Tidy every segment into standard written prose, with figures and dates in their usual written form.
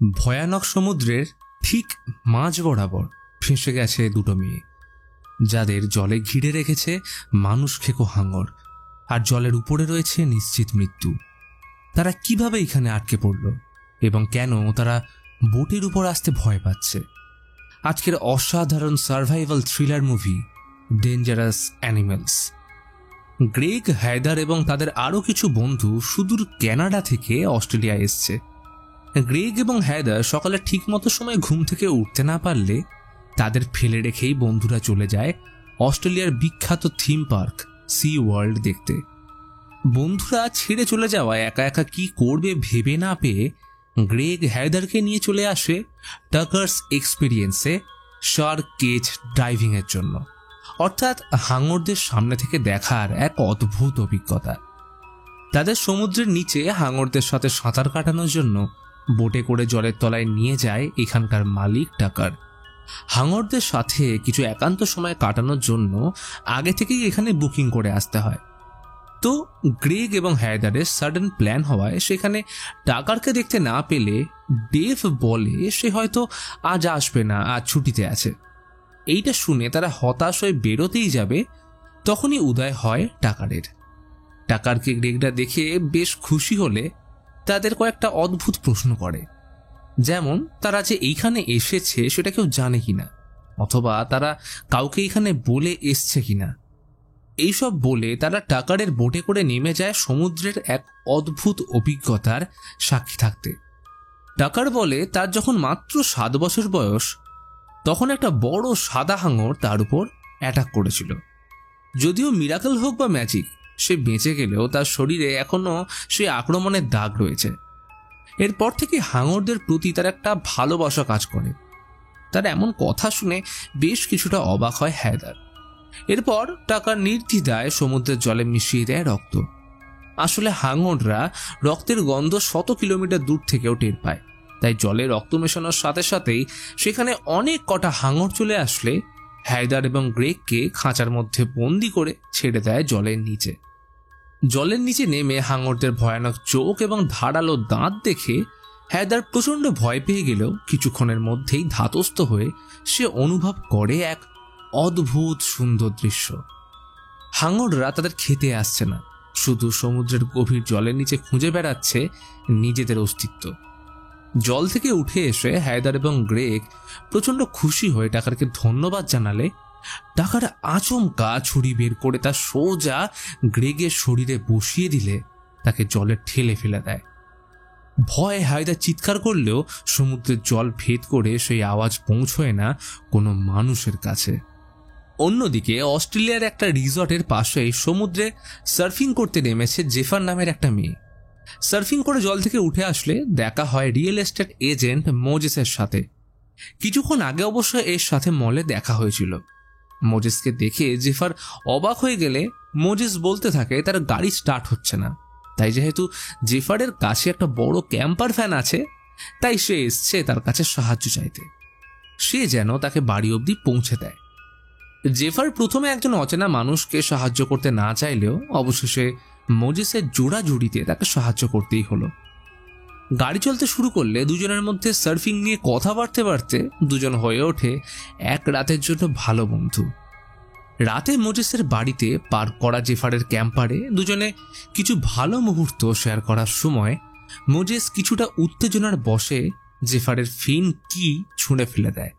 ভয়ানক সমুদ্রের ঠিক মাঝ বরাবর ফেঁসে গেছে দুটো মেয়ে, যাদের জলে ঘিরে রেখেছে মানুষ খেকো হাঙর, আর জলের উপরে রয়েছে নিশ্চিত মৃত্যু। তারা কিভাবে এখানে আটকে পড়ল এবং কেন তারা বোটের উপর আসতে ভয় পাচ্ছে? আজকের অসাধারণ survival thriller movie dangerous animals. Greg, Heather এবং তাদের আরও কিছু বন্ধু সুদূর কানাডা থেকে অস্ট্রেলিয়া এসছে। গ্রেগ এবং হায়দার সকালে ঠিকমতো সময় ঘুম থেকে উঠতে না পারলে তাদের ফেলে রেখেই বন্ধুরা চলে যায় অস্ট্রেলিয়ার বিখ্যাত থিম পার্ক সি ওয়ার্ল্ড দেখতে। বন্ধুরা ছেড়ে চলে যাওয়ায় একা একা কি করবে ভেবে না পেয়ে গ্রেগ হায়দারকে নিয়ে চলে আসে টাকার্স এক্সপিরিয়েন্সে শার্ক কেজ ডাইভিংয়ের জন্য, অর্থাৎ হাঙরদের সামনে থেকে দেখার এক অদ্ভুত অভিজ্ঞতা। তাদের সমুদ্রের নিচে হাঙরদের সাথে সাঁতার কাটানোর জন্য বোটে করে জলের তলায় নিয়ে যায় এখানকার মালিক টাকার। হাঙরদের সাথে কিছু একান্ত সময় কাটানোর জন্য আগে থেকেই এখানে বুকিং করে আসতে হয়। তো গ্রেগ এবং হায়দারের সাডেন প্ল্যান হওয়ায় সেখানে টাকারকে দেখতে না পেলে ডেভ বলে সে হয়তো আজ আসবে না, আজ ছুটিতে আছে। এইটা শুনে তারা হতাশ হয়ে বেরোতেই যাবে, তখনই উদয় হয় টাকারের। টাকারকে গ্রেগরা দেখে বেশ খুশি হলে তাদের কয়েকটা অদ্ভুত প্রশ্ন করে, যেমন তারা যে এইখানে এসেছে সেটা কেউ জানে কিনা, অথবা তারা কাউকে এখানে বলে এসছে কিনা। এইসব বলে তারা টাকারের বোটে করে নেমে যায় সমুদ্রের এক অদ্ভুত অভিজ্ঞতার সাক্ষী থাকতে। টাকার বলে তার যখন মাত্র 7 বছর বয়স, তখন একটা বড় সাদা হাঙর তার উপর অ্যাটাক করেছিল। যদিও মিরাকেল হোক বা ম্যাজিক, সে বেঁচে গেলেও তার শরীরে এখনো সে আক্রমণের দাগ রয়েছে। এরপর থেকে হাঙরদের প্রতি তার একটা ভালোবাসা কাজ করে। তার এমন কথা শুনে বেশ কিছুটা অবাক হয় হায়দার। এরপর টাকার নির্দ্বিধায় সমুদ্রের জলে মিশিয়ে দেয় রক্ত। আসলে হাঙররা রক্তের গন্ধ 100 কিলোমিটার দূর থেকেও টের পায়, তাই জলে রক্ত মেশানোর সাথে সাথেই সেখানে অনেক কটা হাঙর চলে আসলে হায়দার এবং গ্রেগকে খাঁচার মধ্যে বন্দি করে ছেড়ে দেয় জলের নিচে। জলের নিচে নেমে হাঙরদের ভয়ানক চোখ এবং ধারালো দাঁত দেখে হায়দার প্রচণ্ড ভয় পেয়ে গেলেও কিছুক্ষণের মধ্যেই ধাতস্থ হয়ে সে অনুভব করে এক অদ্ভুত সুন্দর দৃশ্য। হাঙররা তাদের খেতে আসছে না, শুধু সমুদ্রের গভীর জলের নিচে খুঁজে বেড়াচ্ছে নিজেদের অস্তিত্ব। জল থেকে উঠে এসে হায়দার এবং গ্রেগ প্রচণ্ড খুশি হয়ে টাকারকে ধন্যবাদ জানালে টাকার আচমকা ছুরি বের করে তার সোজা গ্রেগের শরীরে বসিয়ে দিলে তাকে জলে ঠেলে ফেলে দেয়। ভয়ে হায়দার চিৎকার করলেও সমুদ্রের জল ভেদ করে সেই আওয়াজ পৌঁছয় না কোনো মানুষের কাছে। অন্যদিকে অস্ট্রেলিয়ার একটা রিসর্টের পাশেই সমুদ্রে সার্ফিং করতে নেমেছে জেফার নামের একটা মেয়ে। সার্ফিং করে জল থেকে উঠে আসলে দেখা হয় রিয়েল এস্টেট এজেন্ট মোজেসের সাথে। কিছুক্ষণ আগে অবশ্য এর সাথে মলে দেখা হয়েছিল। মোজেসকে দেখে জেফার অবাক হয়ে গেলে মোজেস বলতে থাকে তার গাড়ি স্টার্ট হচ্ছে না, তাই যেহেতু জেফারের কাছে একটা বড় ক্যাম্পার ভ্যান আছে, তাই সে এসছে তার কাছে সাহায্য চাইতে। সে যেন তাকে বাড়ি অবধি পৌঁছে দেয়। জেফার প্রথমে একজন অচেনা মানুষকে সাহায্য করতে না চাইলেও অবশেষে মোজেসের জোড়াজুড়িতে তাকে সাহায্য করতেই হলো। গাড়ি চলতে শুরু করলে দুজনের মধ্যে সার্ফিং নিয়ে কথা বাড়তে বাড়তে দুজন হয়ে ওঠে এক রাতের জন্য ভালো বন্ধু। রাতে মোজেসের বাড়িতে পার্ক করা জেফারের ক্যাম্পারে দুজনে কিছু ভালো মুহূর্ত শেয়ার করার সময় মোজেস কিছুটা উত্তেজনার বশে জেফারের ফিন কি ছুঁড়ে ফেলে দেয়,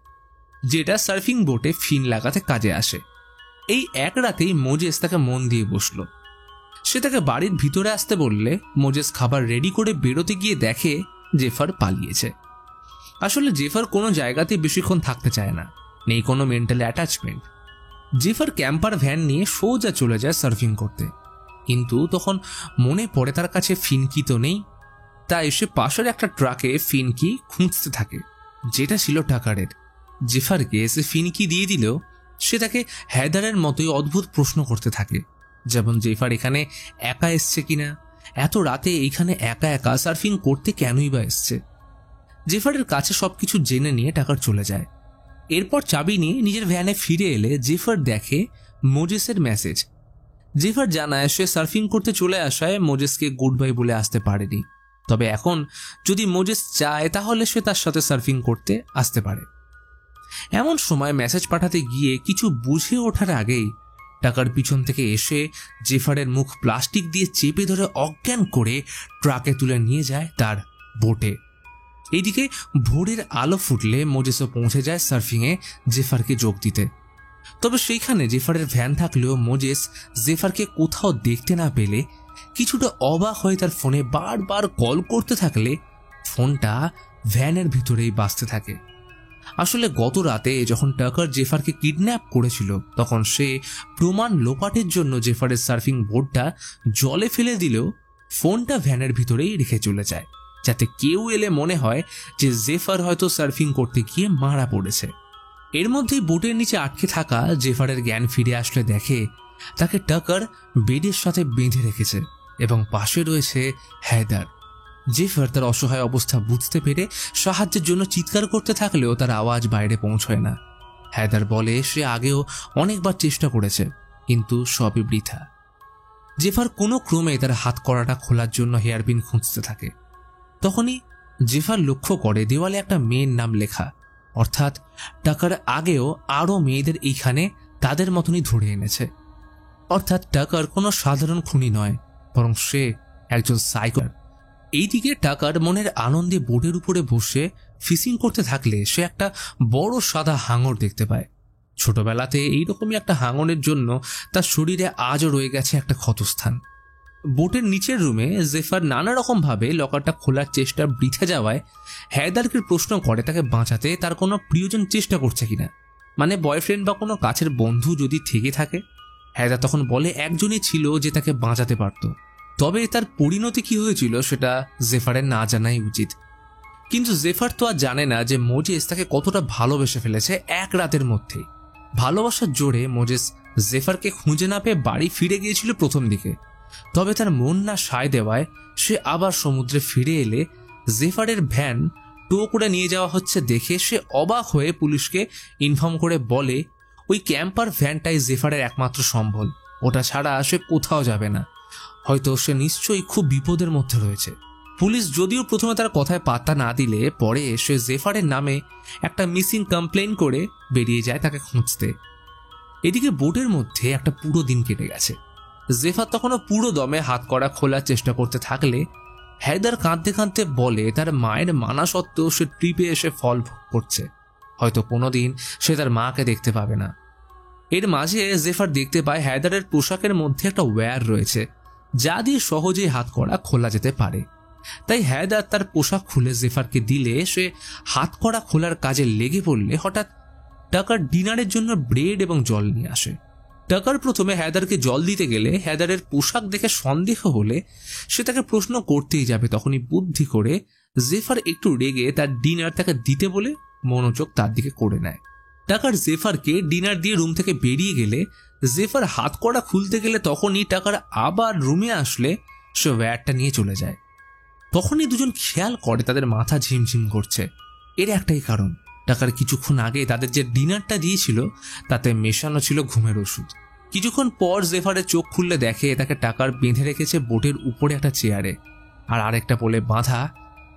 যেটা সার্ফিং বোটে ফিন লাগাতে কাজে আসে। এই এক রাতেই মোজেস তাকে মন দিয়ে বসল। সে তাকে বাড়ির ভিতরে আসতে বললে মোজেস খাবার রেডি করে বেরোতে গিয়ে দেখে জেফার পালিয়েছে। আসলে জেফার কোনো জায়গাতে বেশিক্ষণ থাকতে চায় না, নেই কোনো মেন্টাল অ্যাটাচমেন্ট। জেফার ক্যাম্পার ভ্যান নিয়ে সোজা চলে যায় সার্ফিং করতে, কিন্তু তখন মনে পড়ে তার কাছে ফিনকি তো নেই। তাই সে পাশের একটা ট্রাকে ফিনকি খুঁজতে থাকে, যেটা ছিল টাকারের। জেফারকে সে ফিনকি দিয়ে দিলেও সে তাকে হায়দারের মতোই অদ্ভুত প্রশ্ন করতে থাকে, যেমন জেফার এখানে একা এসছে কিনা, এত রাতে এইখানে একা একা সার্ফিং করতে কেনই বা এসছে। জেফারের কাছে সবকিছু জেনে নিয়ে টাকার চলে যায়। এরপর চাবি নিয়ে নিজের ভ্যানে ফিরে এলে জেফার দেখে মোজেসের মেসেজ। জেফার জানায় সে সার্ফিং করতে চলে আসায় মোজেসকে গুড বাই বলে আসতে পারেনি, তবে এখন যদি মোজেস চায় তাহলে সে তার সাথে সার্ফিং করতে আসতে পারে। এমন সময় মেসেজ পাঠাতে গিয়ে কিছু বুঝে ওঠার আগেই টাকার পিছন থেকে এসে জেফারের মুখ প্লাস্টিক দিয়ে চেপে ধরে অজ্ঞান করে ট্রাকে তুলে নিয়ে যায় তার বোটে। এইদিকে ভোরের আলো ফুটলে মোজেসও পৌঁছে যায় সার্ফিংয়ে জেফারকে যোগ দিতে। তবে সেইখানে জেফারের ভ্যান থাকলেও মোজেস জেফারকে কোথাও দেখতে না পেলে কিছুটা অবাক হয়ে তার ফোনে বারবার কল করতে থাকলে ফোনটা ভ্যানের ভিতরেই বাজতে থাকে। আসলে গত রাতে যখন টাকার জেফারকে কিডন্যাপ করেছিল তখন সে প্রমাণ লোপাটের জন্য জেফারের সার্ফিং বোর্ডটা জলে ফেলে দিলেও ফোনটা ভ্যানের ভিতরেই রেখে চলে যায়, যাতে কেউ এলে মনে হয় যে জেফার হয়তো সার্ফিং করতে গিয়ে মারা পড়েছে। এর মধ্যেই বোটের নিচে আটকে থাকা জেফারের জ্ঞান ফিরে আসলে দেখে তাকে টাকার বেডের সাথে বেঁধে রেখেছে এবং পাশে রয়েছে হায়দার। জেফার তার অসহায় অবস্থা বুঝতে পেরে সাহায্যের জন্য চিৎকার করতে থাকলেও তার আওয়াজ বাইরে পৌঁছয় না। হায়দার বলে সে আগেও অনেকবার চেষ্টা করেছে কিন্তু সবই বৃথা। জেফার কোনো ক্রমে তার হাত কড়াটা খোলার জন্য হেয়ারপিন খুঁজতে থাকে। তখনই জেফার লক্ষ্য করে দেওয়ালে একটা মেয়ের নাম লেখা, অর্থাৎ টাকার আগেও আরও মেয়েদের এইখানে তাদের মতনই ধরে এনেছে। অর্থাৎ টাকার কোনো সাধারণ খুনি নয়, বরং সে একজন সাইকো। এইদিকে টাকার মনের আনন্দে বোটের উপরে বসে ফিশিং করতে থাকলে সে একটা বড় সাদা হাঙর দেখতে পায়। ছোটবেলাতে এইরকমই একটা হাঙরের জন্য তার শরীরে আজও রয়ে গেছে একটা ক্ষতস্থান। বোটের নিচের রুমে জেফার নানা রকমভাবে লকারটা খোলার চেষ্টা বৃথা যাওয়ায় হায়দারকে প্রশ্ন করে তাকে বাঁচাতে তার কোনো প্রিয়জন চেষ্টা করছে কিনা, মানে বয়ফ্রেন্ড বা কোনো কাছের বন্ধু যদি থেকে থাকে। হায়দার তখন বলে একজনই ছিল যে তাকে বাঁচাতে পারত, তবে তার পরিণতি কি হয়েছিল সেটা জেফারের না জানাই উচিত। কিন্তু জেফার তো আর জানে না যে মোজেস তাকে কতটা ভালোবেসে ফেলেছে এক রাতের মধ্যেই। ভালোবাসার জোরে মোজেস জেফারকে খুঁজে না পেয়ে বাড়ি ফিরে গিয়েছিল প্রথম দিকে, তবে তার মন না সায় দেওয়ায় সে আবার সমুদ্রে ফিরে এলে জেফারের ভ্যান টো করে নিয়ে যাওয়া হচ্ছে দেখে সে অবাক হয়ে পুলিশকে ইনফর্ম করে বলে ওই ক্যাম্পার ভ্যানটাই জেফারের একমাত্র সম্বল, ওটা ছাড়া সে কোথাও যাবে না, হয়তো সে নিশ্চয়ই খুব বিপদের মধ্যে রয়েছে। পুলিশ যদিও প্রথমে তার কথায় পাত্তা না দিলে পরে সে জেফারের নামে একটা মিসিং কমপ্লেন করে বেরিয়ে যায় তাকে খুঁজতে। এদিকে বোটের মধ্যে একটা পুরো দিন কেটে গেছে। জেফার তখনও পুরো দমে হাত কড়া খোলার চেষ্টা করতে থাকলে হায়দার কাঁদতে কাঁদতে বলে তার মায়ের মানা সত্ত্বেও সে ট্রিপে এসে ফল ভোগ করছে, হয়তো কোনোদিন সে তার মাকে দেখতে পাবে না। এর মাঝে জেফার দেখতে পায় হায়দারের পোশাকের মধ্যে একটা ওয়্যার রয়েছে যা দিয়ে সহজেই হাত কড়া খোলা যেতে পারে। তাই হায়দার তার পোশাক খুলে জেফারকে দিলে সে হাত কড়া খোলার কাজে লেগে পড়লে হঠাৎ টাকার ডিনারের জন্য ব্রেড এবং জল নিয়ে আসে। টাকার প্রথমে হায়দারকে জল দিতে গেলে হায়দারের পোশাক দেখে সন্দেহ হলে সে তাকে প্রশ্ন করতেই যাবে, তখনই বুদ্ধি করে জেফার একটু রেগে তার ডিনার তাকে দিতে বলে মনোযোগ তার দিকে করে নেয়। টাকার জেফারকে ডিনার দিয়ে রুম থেকে বেরিয়ে গেলে জেফার হাত কড়া খুলতে গেলে তখনই টাকার আবার রুমে আসলে সে ওয়্যারটা নিয়ে চলে যায়। তখনই দুজন খেয়াল করে তাদের মাথা ঝিমঝিম করছে। এর একটাই কারণ, টাকার কিছুক্ষণ আগে তাদের যে ডিনারটা দিয়েছিল তাতে মেশানো ছিল ঘুমের ওষুধ। কিছুক্ষণ পর জেফারের চোখ খুললে দেখে তাকে টাকার বেঁধে রেখেছে বোটের উপরে একটা চেয়ারে, আর আরেকটা পোলে বাঁধা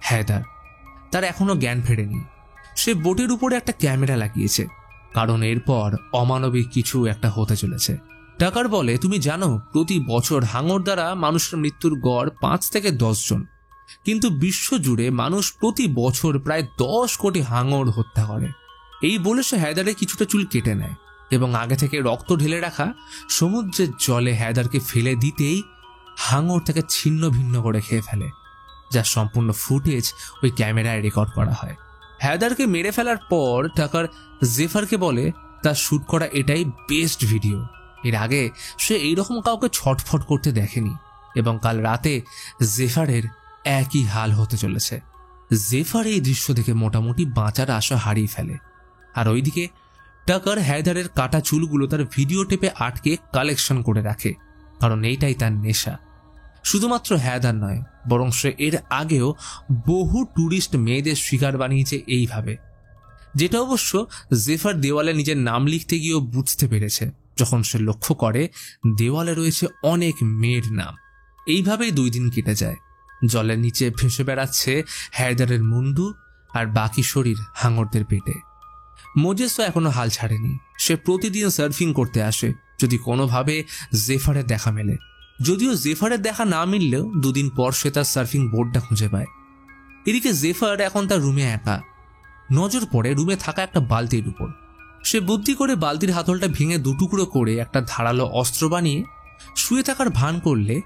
হায়দার। তার এখনো জ্ঞান ফেরেনি। সে বোটের উপরে একটা ক্যামেরা লাগিয়েছে, কারণ এরপর অমানবিক কিছু একটা হতে চলেছে। টাকার বলে তুমি জানো প্রতি বছর হাঙর দ্বারা মানুষের মৃত্যুর গড় 5 থেকে 10 জন, কিন্তু বিশ্বজুড়ে মানুষ প্রতি বছর প্রায় 10 কোটি হাঙর হত্যা করে। এই বলে সে হায়দারের কিছুটা চুল কেটে নেয় এবং আগে থেকে রক্ত ঢেলে রাখা সমুদ্রের জলে হায়দারকে ফেলে দিতেই হাঙর তাকে ছিন্ন ভিন্ন করে খেয়ে ফেলে, যার সম্পূর্ণ ফুটেজ ওই ক্যামেরায় রেকর্ড করা হয়। হায়দারকে মেরে ফেলার পর টাকার জেফারকে বলে তার শ্যুট করা এটাই বেস্ট ভিডিও। এর আগে সে এইরকম কাউকে ছটফট করতে দেখেনি এবং কাল রাতে জেফারের একই হাল হতে চলেছে। জেফার এই দৃশ্য দেখে মোটামুটি বাঁচার আশা হারিয়ে ফেলে। আর ওইদিকে টাকার হায়দারের কাটা চুলগুলো তার ভিডিও টেপে আটকে কালেকশন করে রাখে, কারণ এইটাই তার নেশা। শুধুমাত্র হায়দার নয়, বরং সে এর আগেও বহু ট্যুরিস্ট মেয়েদের শিকার বানিয়েছে এইভাবে, যেটা অবশ্য জেফার দেওয়ালে নিজের নাম লিখতে গিয়েও বুঝতে পেরেছে যখন সে লক্ষ্য করে দেওয়ালে রয়েছে অনেক মেয়ের নাম। এইভাবেই 2 দিন কেটে যায়। জলের নিচে ভেসে বেড়াচ্ছে হায়দারের মুন্ডু আর বাকি শরীর হাঙরদের পেটে। মোজেসও এখনো হাল ছাড়েনি। সে প্রতিদিন সার্ফিং করতে আসে যদি কোনোভাবে জেফারের দেখা মেলে। যদিও জেফারের দেখা না মিললেও 2 দিন পর সে তার সার্ফিং বোর্ডটা খুঁজে পায়। এদিকে জেফার এখন তার রুমে একা। নজর পড়ে রুমে থাকা একটা বালতির উপর। সে বুদ্ধি করে বালতির হাতলটা ভেঙে 2 টুকরো করে একটা ধারালো অস্ত্র বানিয়ে শুয়ে থাকার ভান করলে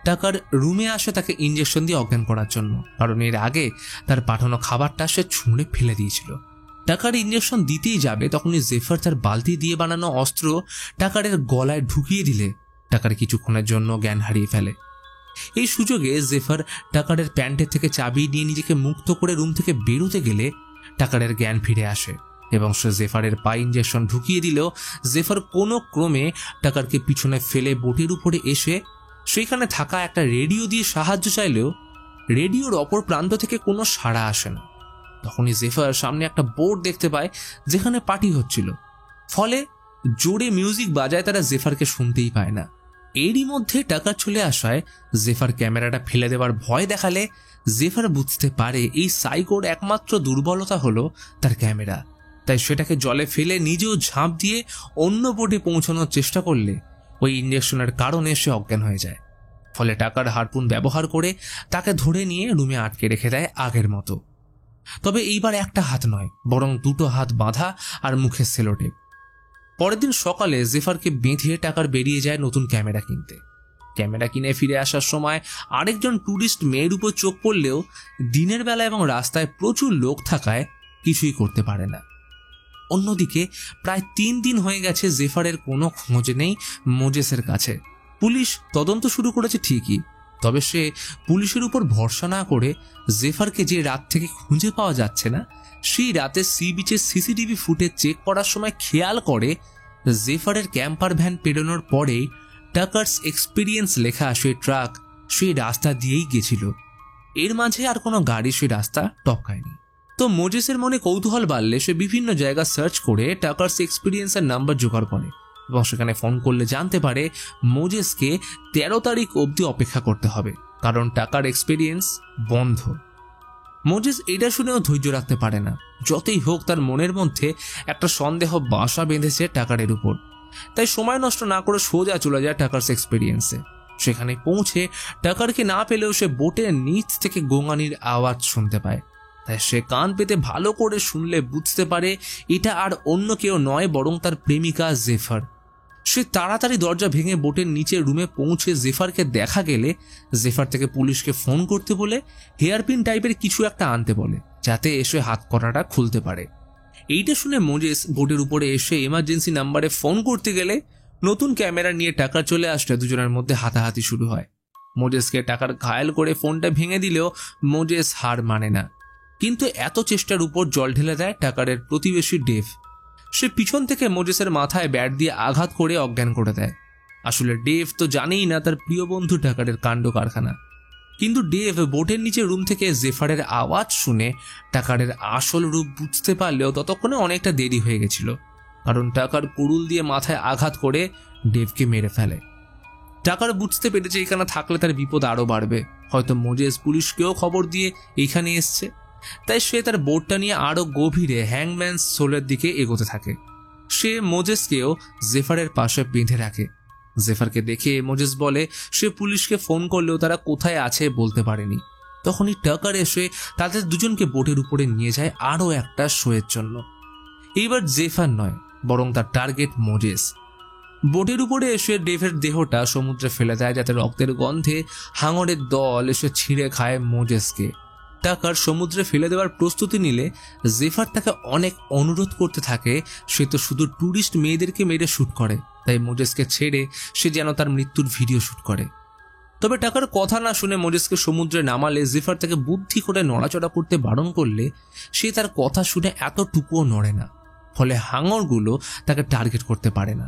টাকার রুমে আসে তাকে ইঞ্জেকশন দিয়ে অজ্ঞান করার জন্য, কারণ এর আগে তার পাঠানো খাবারটা সে ছুঁড়ে ফেলে দিয়েছিল। টাকার ইঞ্জেকশন দিতেই যাবে তখনই জেফার তার বালতি দিয়ে বানানো অস্ত্র টাকারের গলায় ঢুকিয়ে দিলে টাকার কিছুক্ষণের জন্য জ্ঞান হারিয়ে ফেলে। এই সুযোগে জেফার টাকারের প্যান্টের থেকে চাবি নিয়ে নিজেকে মুক্ত করে রুম থেকে বেরোতে গেলে টাকারের জ্ঞান ফিরে আসে এবং সে জেফারের পায়ে ইঞ্জেকশন ঢুকিয়ে দিলেও জেফার কোনো ক্রমে টাকারকে পিছনে ফেলে বোটের উপরে এসে সেখানে থাকা একটা রেডিও দিয়ে সাহায্য চাইলেও রেডিওর অপর প্রান্ত থেকে কোনো সাড়া আসে না। তখনই জেফার সামনে একটা বোর্ড দেখতে পায় যেখানে পার্টি হচ্ছিল, ফলে জোরে মিউজিক বাজায় তারা জেফারকে শুনতেই পায় না। এরই মধ্যে টাকার চলে আসায় জেফার ক্যামেরাটা ফেলে দেওয়ার ভয় দেখালে জেফার বুঝতে পারে এই সাইকোর একমাত্র দুর্বলতা হলো তার ক্যামেরা। তাই সেটাকে জলে ফেলে নিজেও ঝাঁপ দিয়ে অন্য বোটে পৌঁছানোর চেষ্টা করলে ওই ইঞ্জেকশনের কারণে সে অজ্ঞান হয়ে যায়। ফলে টাকার হারপুন ব্যবহার করে তাকে ধরে নিয়ে রুমে আটকে রেখে দেয় আগের মতো। তবে এইবার একটা হাত নয়, বরং 2টো হাত বাঁধা আর মুখে সেলোটেপ। পরের দিন সকালে জেফারকে বেঁধে টাকার বেরিয়ে যায় নতুন ক্যামেরা কিনতে। ক্যামেরা কিনে ফিরে আসার সময় আরেকজন ট্যুরিস্ট মেয়ের উপর চোখ পড়লেও দিনের বেলা এবং রাস্তায় প্রচুর লোক থাকায় কিছুই করতে পারে না। অন্যদিকে প্রায় 3 দিন হয়ে গেছে জেফারের কোনো খোঁজ নেই মোজেসের কাছে। পুলিশ তদন্ত শুরু করেছে ঠিকই, তবে সে পুলিশের উপর ভরসা না করে জেফারকে যে রাত থেকে খুঁজে পাওয়া যাচ্ছে না সেই রাতে সি বিচের সিসিটিভি ফুটেজ চেক করার সময় খেয়াল করে জেফারের ক্যাম্পার ভ্যান পেরোনোর পরেই টাকার্স এক্সপিরিয়েন্স লেখা সেই ট্রাক সেই রাস্তা দিয়েই গেছিল। এর মাঝে আর কোনো গাড়ি সেই রাস্তা টপকায়নি। তো মোজেসের মনে কৌতূহল বাড়লে সে বিভিন্ন জায়গা সার্চ করে টাকার্স এক্সপিরিয়েন্সের নাম্বার জোগাড় করে এবং সেখানে ফোন করলে জানতে পারে মোজেসকে 13 তারিখ অবধি অপেক্ষা করতে হবে, কারণ টাকার এক্সপিরিয়েন্স বন্ধ। মোজেস এটা শুনেও ধৈর্য রাখতে পারে না। যতই হোক তার মনের মধ্যে একটা সন্দেহ বাসা বেঁধেছে টাকারের উপর। তাই সময় নষ্ট না করে সোজা চলে যায় টাকার্স এক্সপিরিয়েন্সে। সেখানে পৌঁছে টাকারকে না পেলেও সে বোটের নিচ থেকে গোঙানির আওয়াজ শুনতে পায়। তাই সে কান পেতে ভালো করে শুনলে বুঝতে পারে এটা আর অন্য কেউ নয়, বরং তার প্রেমিকা জেফার। সে তাড়াতাড়ি দরজা ভেঙে বোটের নিচে রুমে পৌঁছে জেফারকে দেখা গেলে জেফার থেকে পুলিশকে ফোন করতে বলে হেয়ারপিন টাইপের কিছু একটা আনতে বলে, যাতে এসে হাত করাটা খুলতে পারে। এইটা শুনে মোজেস বোটের উপরে এসে এমার্জেন্সি নাম্বারে ফোন করতে গেলে নতুন ক্যামেরা নিয়ে টাকা চলে আসলে দুজনের মধ্যে হাতাহাতি শুরু হয়। মোজেসকে টাকার ঘায়েল করে ফোনটা ভেঙে দিলেও মোজেস হার মানে না, কিন্তু এত চেষ্টার উপর জল ঢেলে দেয় টাকারের প্রতিবেশী ডেভ। সে পিছন থেকে মোজেসের মাথায় ব্যাট দিয়ে আঘাত করে অজ্ঞান করে দেয়। আসলে ডেভ তো জানেই না তার প্রিয় বন্ধু টাকারের কাণ্ড কারখানা, কিন্তু ডেভ বোটের নিচে রুম থেকে জেফারের আওয়াজ শুনে টাকারের আসল রূপ বুঝতে পারলেও ততক্ষণে অনেকটা দেরি হয়ে গেছিল, কারণ টাকার কুড়ুল দিয়ে মাথায় আঘাত করে ডেভকে মেরে ফেলে। টাকার বুঝতে পেরেছে এখানে থাকলে তার বিপদ আরও বাড়বে, হয়তো মোজেস পুলিশকেও খবর দিয়ে এইখানে এসছে। তাই সে তার বোটটা নিয়ে আরো গভীরে হ্যাংম্যানস সোলের দিকে এগোতে থাকে। সে মোজেসকেও জেফারের পাশে বেঁধে রাখে। জেফারকে দেখে মোজেস বলে সে পুলিশকে ফোন করলেও তারা কোথায় আছে বলতে পারেনি। তখনই টাকার এসে তাদের দুজনকে বোটের উপরে নিয়ে যায় আরও একটা শোয়ের জন্য। এইবার জেফার নয়, বরং তার টার্গেট মোজেস। বোটের উপরে এসে ডেভের দেহটা সমুদ্রে ফেলে দেয়, যাতে রক্তের গন্ধে হাঙরের দল এসে ছিঁড়ে খায় মোজেসকে। টাকার সমুদ্রে ফেলে দেওয়ার প্রস্তুতি নিলে জেফার তাকে অনেক অনুরোধ করতে থাকে। সে তো শুধু ট্যুরিস্ট মেয়েদেরকে মেরে শ্যুট করে, তাই মোজেসকে ছেড়ে সে যেন তার মৃত্যুর ভিডিও শ্যুট করে। তবে টাকার কথা না শুনে মোজেসকে সমুদ্রে নামালে জেফার তাকে বুদ্ধি করে নড়াচড়া করতে বারণ করলে সে তার কথা শুনে এতটুকুও নড়ে না, ফলে হাঙরগুলো তাকে টার্গেট করতে পারে না।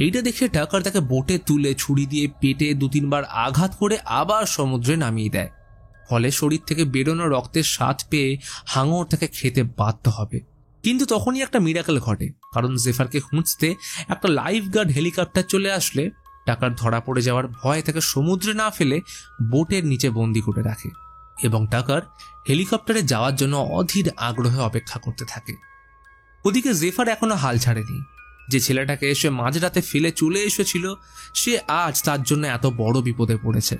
এইটা দেখে টাকার তাকে বোটে তুলে ছুরি দিয়ে পেটে 2-3 বার আঘাত করে আবার সমুদ্রে নামিয়ে দেয়। ফলে শরীর থেকে বেরোনো রক্তের স্বাদ পেয়ে হাঙর তাকে খেতে বাধ্য হবে। কিন্তু তখনই একটা মিরাকেল ঘটে, কারণ জেফারকে খুঁজতে একটা লাইফ গার্ড হেলিকপ্টার চলে আসলে টাকার ধরা পড়ে যাওয়ার ভয় তাকে সমুদ্রে না ফেলে বোটের নিচে বন্দি করে রাখে এবং টাকার হেলিকপ্টারে যাওয়ার জন্য অধীর আগ্রহে অপেক্ষা করতে থাকে। ওদিকে জেফার এখনো হাল ছাড়েনি। যে ছেলেটাকে এসে মাঝরাতে ফেলে চলে এসেছিল সে আজ তার জন্য এত বড় বিপদে পড়েছে।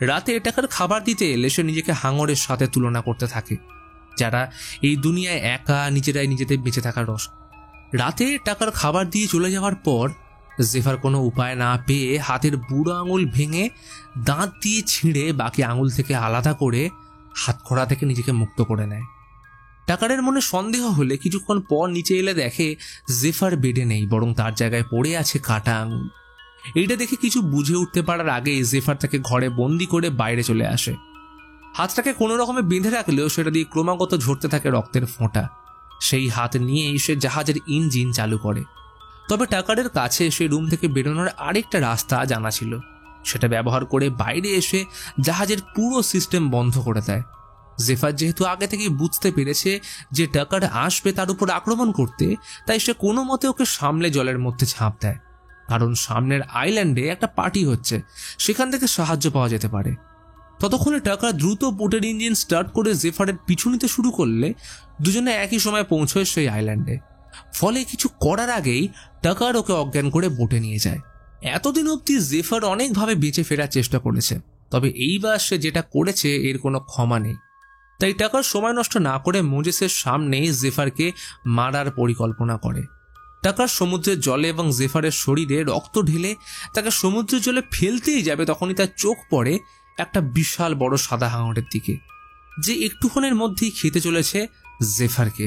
রাতে টাকার খাবার দিতে এলে সে নিজেকে হাঙরের সাথে তুলনা করতে থাকে, যারা এই দুনিয়ায় একা নিজেরাই নিজেদের বেঁচে থাকার রস। রাতে টাকার খাবার দিয়ে চলে যাওয়ার পর জেফার কোনো উপায় না পেয়ে হাতের বুড়ো আঙুল ভেঙে দাঁত দিয়ে ছিঁড়ে বাকি আঙুল থেকে আলাদা করে হাতকড়া থেকে নিজেকে মুক্ত করে নেয়। টাকারের মনে সন্দেহ হলে কিছুক্ষণ পর নিচে এলে দেখে জেফার বেডে নেই, বরং তার জায়গায় পড়ে আছে কাটা আঙুল। এইটা দেখে কিছু বুঝে উঠতে পারার আগেই জেফার তাকে ঘরে বন্দি করে বাইরে চলে আসে। হাতটাকে কোনো রকমে বেঁধে রাখলেও সেটা দিয়ে ক্রমাগত ঝরতে থাকে রক্তের ফোঁটা। সেই হাত নিয়েই সে জাহাজের ইঞ্জিন চালু করে। তবে টাকারের কাছে সেই রুম থেকে বেরোনোর আরেকটা রাস্তা জানা ছিল। সেটা ব্যবহার করে বাইরে এসে জাহাজের পুরো সিস্টেম বন্ধ করে দেয়। জেফার যেহেতু আগে থেকেই বুঝতে পেরেছে যে টাকার আসবে তার উপর আক্রমণ করতে, তাই সে কোনো মতে ওকে সামলে জলের মধ্যে ঝাঁপ দেয়, কারণ সামনের আইল্যান্ডে একটা পার্টি হচ্ছে, সেখান থেকে সাহায্য পাওয়া যেতে পারে। ততক্ষণে টাকা দ্রুত বোটের ইঞ্জিন স্টার্ট করে জেফারের পিছু নিতে শুরু করলে দুজনে একই সময় পৌঁছয় সেই আইল্যান্ডে। ফলে কিছু করার আগেই টাকার ওকে অজ্ঞান করে বোটে নিয়ে যায়। এতদিন অবধি জেফার অনেকভাবে বেঁচে ফেরার চেষ্টা করেছে, তবে এইবার সে যেটা করেছে এর কোনো ক্ষমা নেই। তাই টাকার সময় নষ্ট না করে মোজেসের সামনে জেফারকে মারার পরিকল্পনা করে। টাকার সমুদ্রের জলে এবং জেফারের শরীরে রক্ত ঢেলে তাকে সমুদ্রের জলে ফেলতেই যাবে, তখনই তার চোখ পড়ে একটা বিশাল বড় সাদা হাঙরের দিকে, যে একটুক্ষণের মধ্যেই খেতে চলেছে জেফারকে।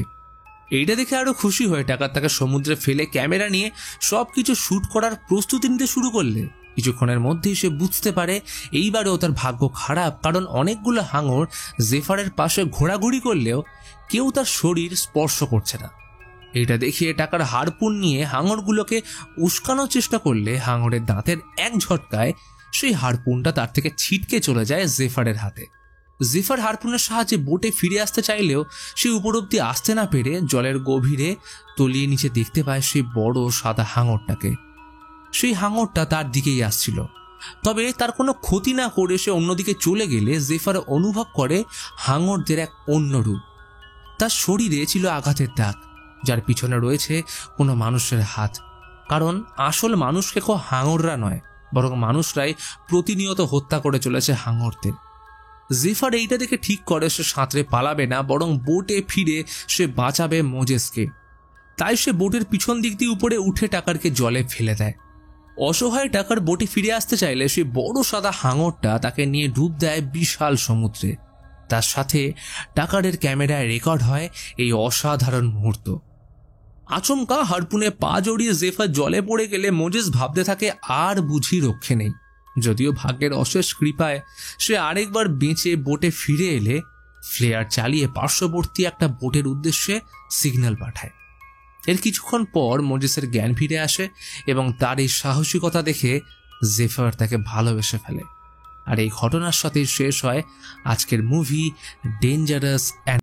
এইটা দেখে আরো খুশি হয়ে টাকার তাকে সমুদ্রে ফেলে ক্যামেরা নিয়ে সবকিছু শুট করার প্রস্তুতি নিতে শুরু করলে কিছুক্ষণের মধ্যেই সে বুঝতে পারে এইবারেও তার ভাগ্য খারাপ, কারণ অনেকগুলো হাঙর জেফারের পাশে ঘোরাঘুরি করলেও কেউ তার শরীর স্পর্শ করছে না। এটা দেখিয়ে টাকার হারপুন নিয়ে হাঙরগুলোকে উস্কানোর চেষ্টা করলে হাঙরের দাঁতের এক ঝটকায় সেই হারপুনটা তার থেকে ছিটকে চলে যায় জেফারের হাতে। জেফার হারপুনের সাহায্যে বোটে ফিরে আসতে চাইলেও সে উপর অব্দি আসতে না পেরে জলের গভীরে তলিয়ে নিচে দেখতে পায় সেই বড় সাদা হাঙরটাকে। সেই হাঙরটা তার দিকেই আসছিল, তবে তার কোনো ক্ষতি না করে সে অন্যদিকে চলে গেলে জেফার অনুভব করে হাঙরদের এক অন্য রূপ। তার শরীরে ছিল আঘাতের দাগ, যার পিছনে রয়েছে কোনো মানুষের হাত, কারণ আসল মানুষকে হাঙররা নয়, বরং মানুষরাই প্রতিনিয়ত হত্যা করে চলেছে হাঙরদের। জেফার এইটা দেখে ঠিক করে সে সাঁতরে পালাবে না, বরং বোটে ফিরে সে বাঁচাবে মোজেসকে। তাই সে বোটের পিছন দিক দিয়ে উপরে উঠে টাকারকে জলে ফেলে দেয়। অসহায় টাকার বোটে ফিরে আসতে চাইলে সে বড় সাদা হাঙরটা তাকে নিয়ে ডুব দেয় বিশাল সমুদ্রে। তার সাথে টাকারের ক্যামেরায় রেকর্ড হয় এই অসাধারণ মুহূর্ত। আচমকা হারপুনে পা জড়িয়ে জেফার জলে পড়ে গেলে মোজেস ভাবতে থাকে আর বুঝি রক্ষে নেই। যদিও ভাগ্যের অশেষ কৃপায় সে আরেকবার বেঁচে বোটে ফিরে এলে ফ্লেয়ার চালিয়ে পার্শ্ববর্তী একটা বোটের উদ্দেশ্যে সিগন্যাল পাঠায়। এর কিছুক্ষণ পর মোজেসের জ্ঞান ফিরে আসে এবং তার এই সাহসিকতা দেখে জেফার তাকে ভালোবেসে ফেলে। আর এই ঘটনার সাথেই শেষ হয় আজকের মুভি ডেঞ্জারাস অ্যান্ড